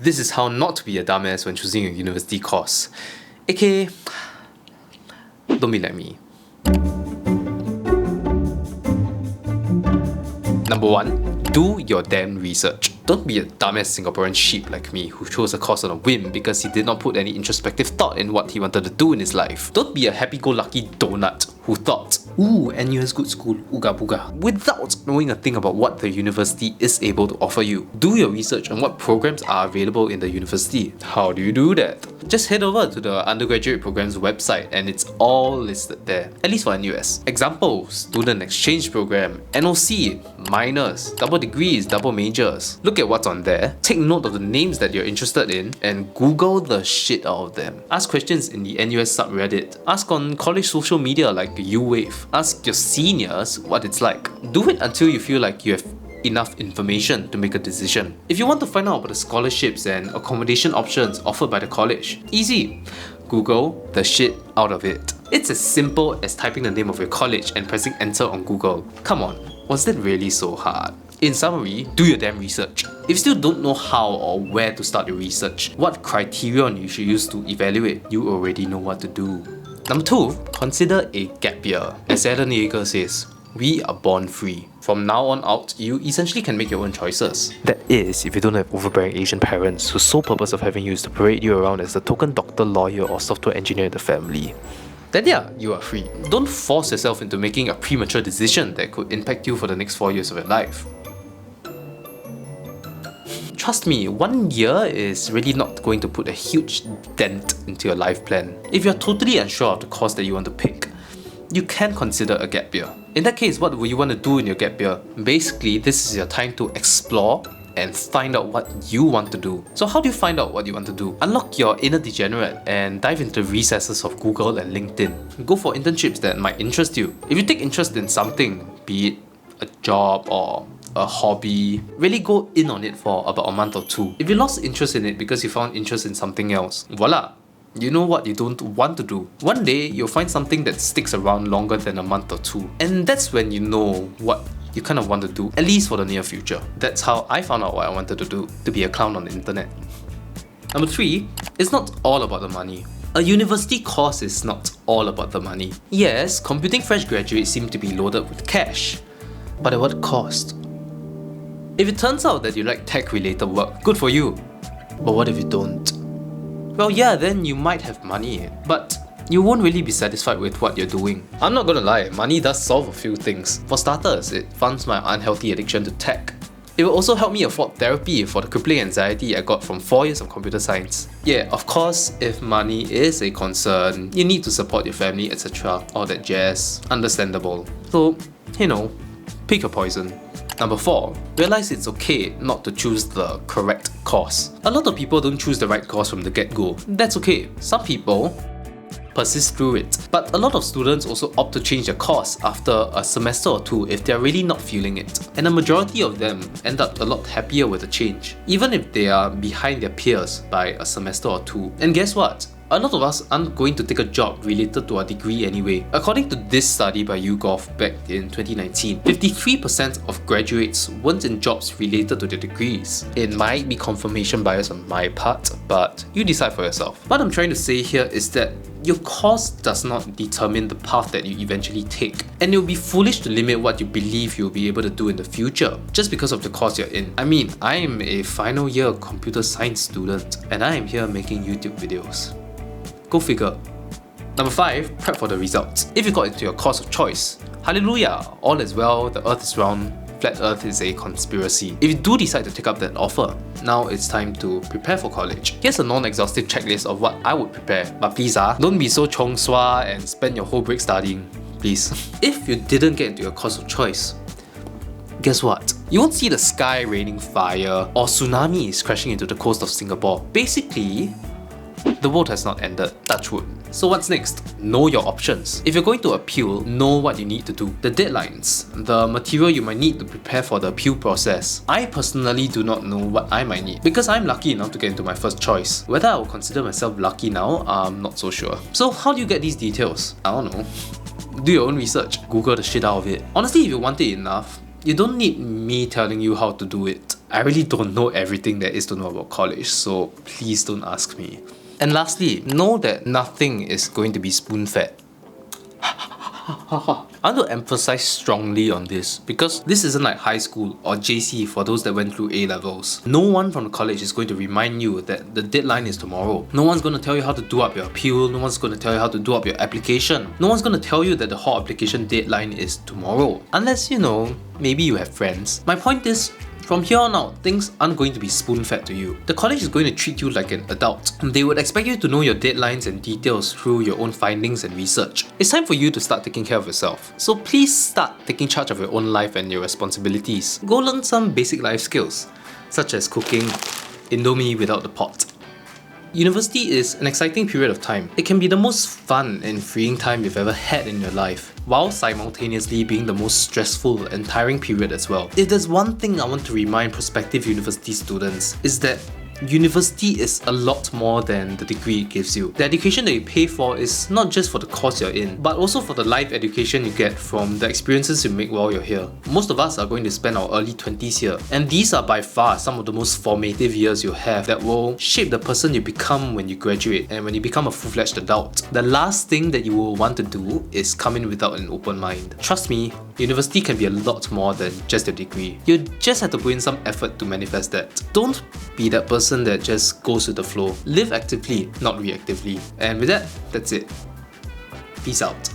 This is how not to be a dumbass when choosing a university course. AKA, don't be like me. Number 1, do your damn research. Don't be a dumbass Singaporean sheep like me who chose a course on a whim because he did not put any introspective thought in what he wanted to do in his life. Don't be a happy-go-lucky donut who thought, ooh, NUS good school, ooga booga, without knowing a thing about what the university is able to offer you. Do your research on what programs are available in the university. How do you do that? Just head over to the undergraduate program's website and it's all listed there, at least for NUS. Examples: student exchange program, NOC, minors, double degrees, double majors. Look at what's on there, take note of the names that you're interested in, and Google the shit out of them. Ask questions in the NUS subreddit. Ask on college social media like UWave. Ask your seniors what it's like. Do it until you feel like you have enough information to make a decision. If you want to find out about the scholarships and accommodation options offered by the college, easy. Google the shit out of it. It's as simple as typing the name of your college and pressing enter on Google. Come on, was that really so hard? In summary, do your damn research. If you still don't know how or where to start your research, what criterion you should use to evaluate, you already know what to do. Number 2, consider a gap year. As Adam Yeager says, we are born free. From now on out, you essentially can make your own choices. That is, if you don't have overbearing Asian parents whose sole purpose of having you is to parade you around as the token doctor, lawyer or software engineer in the family. Then yeah, you are free. Don't force yourself into making a premature decision that could impact you for the next 4 years of your life. Trust me, 1 year is really not going to put a huge dent into your life plan. If you're totally unsure of the course that you want to pick, you can consider a gap year. In that case, what will you want to do in your gap year? Basically, this is your time to explore and find out what you want to do. So how do you find out what you want to do? Unlock your inner degenerate and dive into the recesses of Google and LinkedIn. Go for internships that might interest you. If you take interest in something, be it a job or a hobby, really go in on it for about a month or 2. If you lost interest in it because you found interest in something else, voila! You know what you don't want to do. One day, you'll find something that sticks around longer than a month or 2. And that's when you know what you kind of want to do, at least for the near future. That's how I found out what I wanted to do, to be a clown on the internet. Number 3, it's not all about the money. A university course is not all about the money. Yes, computing fresh graduates seem to be loaded with cash, but at what cost? If it turns out that you like tech-related work, good for you. But what if you don't? Well, yeah, then you might have money, but you won't really be satisfied with what you're doing. I'm not gonna lie, money does solve a few things. For starters, it funds my unhealthy addiction to tech. It will also help me afford therapy for the crippling anxiety I got from 4 years of computer science. Yeah, of course, if money is a concern, you need to support your family, etc. All that jazz. Understandable. So, you know, pick your poison. Number 4, realize it's okay not to choose the correct course. A lot of people don't choose the right course from the get-go. That's okay. Some people persist through it. But a lot of students also opt to change their course after a semester or 2 if they're really not feeling it. And a majority of them end up a lot happier with the change, even if they are behind their peers by a semester or 2. And guess what? A lot of us aren't going to take a job related to our degree anyway. According to this study by YouGov back in 2019, 53% of graduates weren't in jobs related to their degrees. It might be confirmation bias on my part, but you decide for yourself. What I'm trying to say here is that your course does not determine the path that you eventually take, and it would be foolish to limit what you believe you'll be able to do in the future just because of the course you're in. I mean, I am a final year computer science student and I am here making YouTube videos. Go figure. Number 5, prep for the results. If you got into your course of choice, hallelujah, all is well, the earth is round, flat earth is a conspiracy. If you do decide to take up that offer, now it's time to prepare for college. Here's a non-exhaustive checklist of what I would prepare, but please don't be so chong swa and spend your whole break studying, please. If you didn't get into your course of choice, guess what? You won't see the sky raining fire or tsunamis crashing into the coast of Singapore. Basically, the world has not ended, touch wood. So what's next? Know your options. If you're going to appeal, know what you need to do. The deadlines, the material you might need to prepare for the appeal process. I personally do not know what I might need because I'm lucky enough to get into my first choice. Whether I will consider myself lucky now, I'm not so sure. So how do you get these details? I don't know. Do your own research. Google the shit out of it. Honestly, if you want it enough, You don't need me telling you how to do it. I really don't know everything there is to know about college, so please don't ask me. And lastly, know that nothing is going to be spoon-fed. I want to emphasize strongly on this because this isn't like high school or JC for those that went through A-levels. No one from the college is going to remind you that the deadline is tomorrow. No one's going to tell you how to do up your appeal. No one's going to tell you how to do up your application. No one's going to tell you that the whole application deadline is tomorrow. Unless, you know, maybe you have friends. My point is, from here on out, things aren't going to be spoon-fed to you. The college is going to treat you like an adult. They would expect you to know your deadlines and details through your own findings and research. It's time for you to start taking care of yourself. So please start taking charge of your own life and your responsibilities. Go learn some basic life skills, such as cooking Indomie without the pot. University is an exciting period of time. It can be the most fun and freeing time you've ever had in your life, while simultaneously being the most stressful and tiring period as well. If there's one thing I want to remind prospective university students, is that university is a lot more than the degree it gives you. The education that you pay for is not just for the course you're in, but also for the life education you get from the experiences you make while you're here. Most of us are going to spend our early 20s here, and these are by far some of the most formative years you'll have that will shape the person you become when you graduate and when you become a full-fledged adult. The last thing that you will want to do is come in without an open mind. Trust me, university can be a lot more than just a degree. You just have to put in some effort to manifest that. Don't be that person that just goes with the flow. Live actively, not reactively. And with that, that's it. Peace out.